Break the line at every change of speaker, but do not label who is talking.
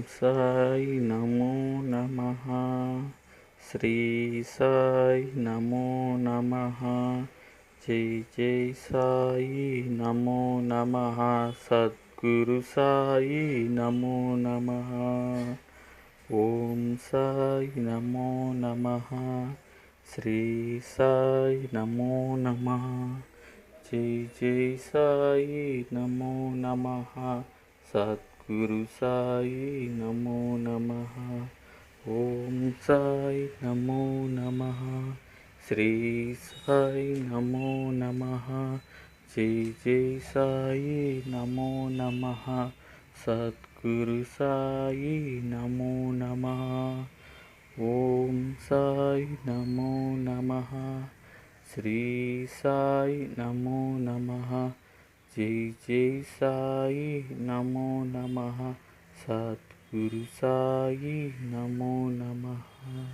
సాయి నమో నమః. శ్రీ సాయి నమో నమః. జై జై సాయి నమో నమః. సద్గురు సాయి నమో నమః. ఓం సాయి నమో నమః. శ్రీ సాయి నమో నమః. జై జై సాయి నమో నమః. సద్గురు సాయి నమో నమః. ఓం సాయి నమో నమః. శ్రీ సాయి నమో నమః. జై జై సాయి నమో నమః. సద్గురు సాయి నమో నమః. ఓం సాయి నమో నమః. శ్రీ సాయి నమో నమః. జై జై సాయి నమో నమః. సద్గురు సాయి నమో నమః.